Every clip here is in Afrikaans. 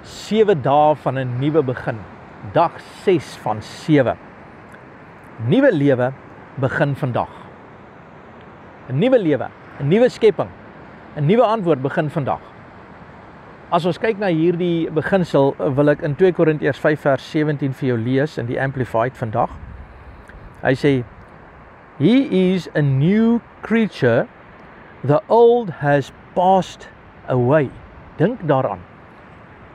7 dae van 'n nuwe begin. Dag 6 van 7. Nuwe lewe begin vandag. 'n Nuwe lewe, 'n nuwe skepping, 'n nuwe antwoord begin vandag. As ons kyk na hierdie beginsel, wil ek in 2 Korintiërs 5 vers 17 vir jou lees in die Amplified vandag. Hy sê, He is a new creature, the old has passed away. Dink daaraan.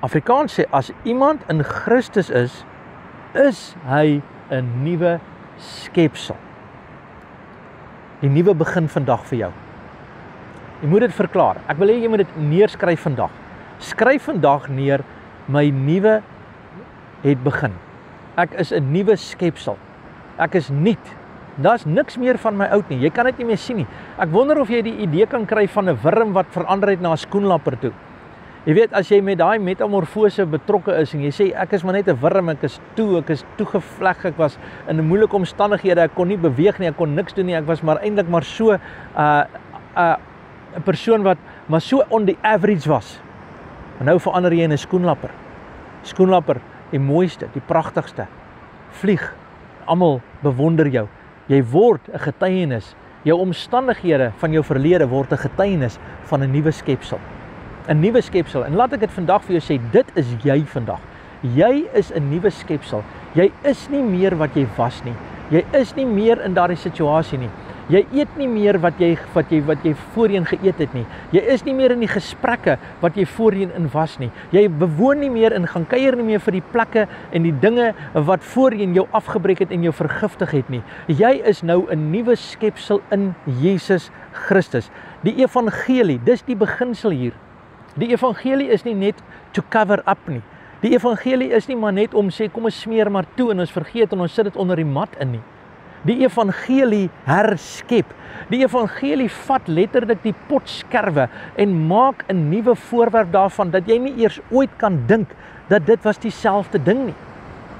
Afrikaans sê, as iemand in Christus is hy 'n nuwe skepsel. Die nuwe begin vandag vir jou. Jy moet dit verklaar. Ek wil hê jy moet dit neerskryf vandag. Skryf vandag neer, my nuwe het begin. Ek is 'n nuwe skepsel. Ek is nuut. Daar's niks meer van my oud nie. Jy kan dit nie meer sien nie. Ek wonder of jy die idee kan kry van 'n wurm wat verander het na 'n skoenlapper toe. Jy weet, as jy met daai metamorfose betrokke is en jy sê ek is maar net 'n wurm, ek is toegevleg, ek was in 'n moeilike omstandighede, ek kon nie beweeg nie, ek kon niks doen nie, ek was maar eintlik maar so 'n persoon wat maar so on the average was. En nou verander jy in 'n skoenlapper. Skoenlapper, die mooiste, die pragtigste. Vlieg. Almal bewonder jou. Jy word 'n getuienis. Jou omstandighede van jou verlede word 'n getuienis van 'n nuwe skepsel. 'n Nuwe skepsel. En laat ek dit vandag vir jou sê, dit is jy vandag. Jy is 'n nuwe skepsel. Jy is nie meer wat jy was nie. Jy is nie meer in daardie situasie nie. Jy eet nie meer wat jy voorheen geëet het nie. Jy is nie meer in die gesprekke wat jy voorheen in was nie. Jy bewoon nie meer en gaan kuier nie meer vir die plekke en die dinge wat voorheen jou afgebreek het en jou vergiftig het nie. Jy is nou 'n nuwe skepsel in Jesus Christus. Die evangelie, dis die beginsel hier. Die evangelie is nie net to cover up nie. Die evangelie is nie maar net om sê kom ons smeer maar toe en ons vergeet en ons sit dit onder die mat in nie. Die evangelie herskep. Die evangelie vat letterlik die potskerwe en maak 'n nuwe voorwerp daarvan dat jy nie eers ooit kan dink dat dit was dieselfde ding nie.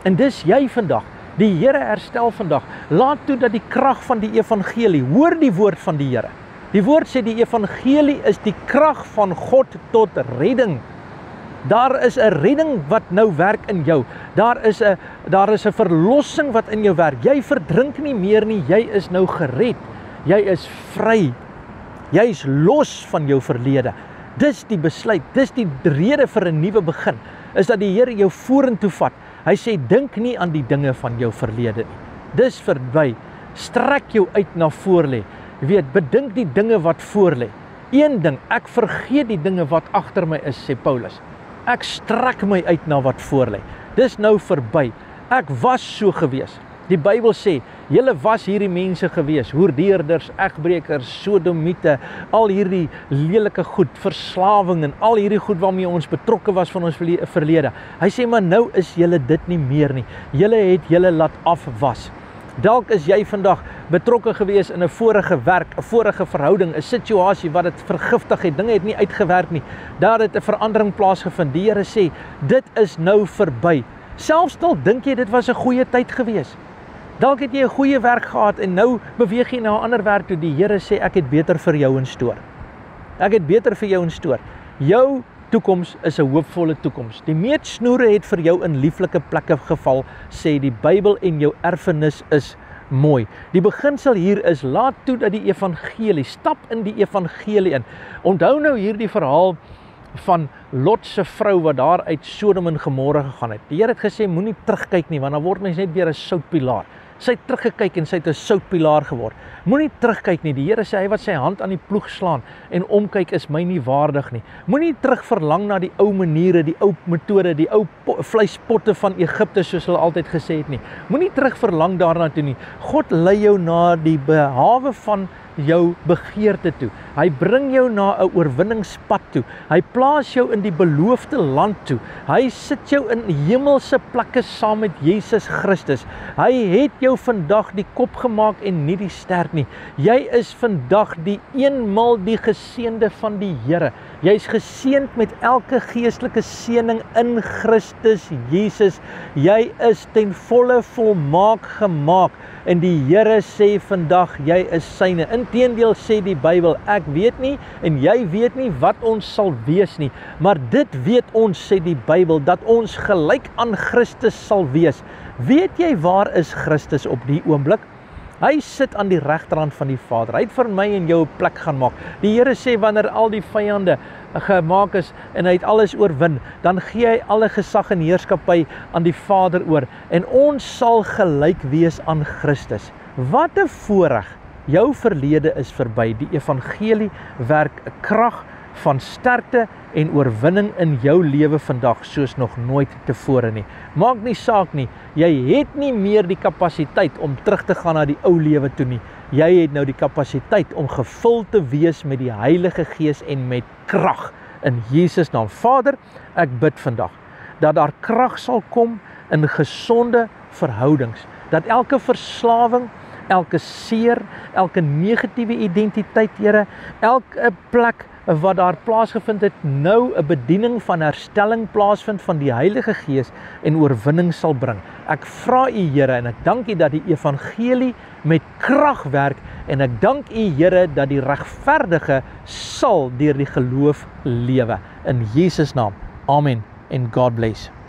En dis jy vandag. Die Here herstel vandag. Laat toe dat die krag van die evangelie, hoor die woord van die Here. Die woord sê die evangelie is die krag van God tot redding. Daar is 'n redding wat nou werk in jou. Daar is 'n verlossing wat in jou werk. Jy verdrink nie meer nie, jy is nou gered. Jy is vry. Jy is los van jou verlede. Dis die besluit, dis die rede vir 'n nuwe begin. Is dat die Here jou vorentoe vat. Hy sê dink nie aan die dinge van jou verlede nie. Dis verby. Strek jou uit na voor lê. Jy weet, bedink die dinge wat voor lê. Een ding, ek vergeet die dinge wat agter my is, sê Paulus. Ek strek my uit na wat voor lê. Dis nou verby. Ek was so gewees. Die Bybel sê, julle was hierdie mense gewees, hoerdeerders, egbrekers, sodomiete, al hierdie lelike goed, verslawing en al hierdie goed waarmee ons betrokke was van ons verlede. Hy sê, maar nou is julle dit nie meer nie. Julle het julle laat afwas. Dalk is jy vandag betrokke gewees in 'n vorige werk, 'n vorige verhouding, 'n situasie wat dit vergiftig het, dinge het nie uitgewerk nie. Daar het 'n verandering plaasgevind. Die Here sê, dit is nou verby. Selfs dalk dink jy dit was 'n goeie tyd gewees. Dalk het jy 'n goeie werk gehad en nou beweeg jy na 'n ander werk toe. Die Here sê, ek het beter vir jou in store. Ek het beter vir jou in store. Jou toekoms is 'n hoopvolle toekoms. Die meetsnoere het vir jou in lieflike plekke geval, sê die Bybel, en jou erfenis is mooi. Die beginsel hier is, laat toe dat die evangelie, stap in die evangelie in. Onthou nou hierdie verhaal van Lot se vrou wat daar uit Sodom en Gomorra gegaan het. Die Here het gesê, moenie terugkyk nie, want dan word mens net weer 'n soutpilaar. Sy het teruggekyk en sy het 'n soutpilaar geword. Moenie terugkyk nie. Die Here sê, hy wat sy hand aan die ploeg slaan en omkyk is my nie waardig nie. Moenie terug verlang na die ou maniere, die ou metode, die ou vleispotte van Egipte soos hulle altyd gesê het nie. Moenie terug verlang daarna toe nie. God lei jou na die behawe van jou begeerte toe. Hy bring jou na 'n oorwinningspad toe. Hy plaas jou in die beloofde land toe. Hy sit jou in hemelse plekke saam met Jesus Christus. Hy het jou vandag die kop gemaak en nie die stert nie. Jy is vandag die eenmal die geseënde van die Here. Jy's geseënd met elke geestelike seëning in Christus Jesus. Jy is ten volle volmaak gemaak. En die Here sê vandag, jy is syne. Inteendeel sê die Bybel, ek weet nie en jy weet nie wat ons sal wees nie. Maar dit weet ons, sê die Bybel, dat ons gelyk aan Christus sal wees. Weet jy waar is Christus op die oomblik? Hy sit aan die regterhand van die Vader. Hy het vir my en jou 'n plek gaan maak. Die Here sê wanneer al die vyande gemaak is en hy het alles oorwin, dan gee hy alle gesag en heerskappy aan die Vader oor. En ons sal gelyk wees aan Christus. Wat 'n voorreg. Jou verlede is verby. Die evangelie werk 'n krag van sterkte en oorwinning in jou lewe vandag soos nog nooit tevore nie. Maak nie saak nie, jy het nie meer die kapasiteit om terug te gaan na die ou lewe toe nie. Jy het nou die kapasiteit om gevul te wees met die Heilige Gees en met krag in Jesus naam. Vader, ek bid vandag dat daar krag sal kom in gesonde verhoudings, dat elke verslawing, elke seer, elke negatiewe identiteit, Here, elke plek wat daar plaasgevind het, nou 'n bediening van herstelling plaasvind van die Heilige Gees en oorwinning sal bring. Ek vra U, Here, en ek dank U dat die evangelie met krag werk, en ek dank U, Here, dat die regverdige sal deur die geloof lewe. In Jesus naam. Amen en God bless.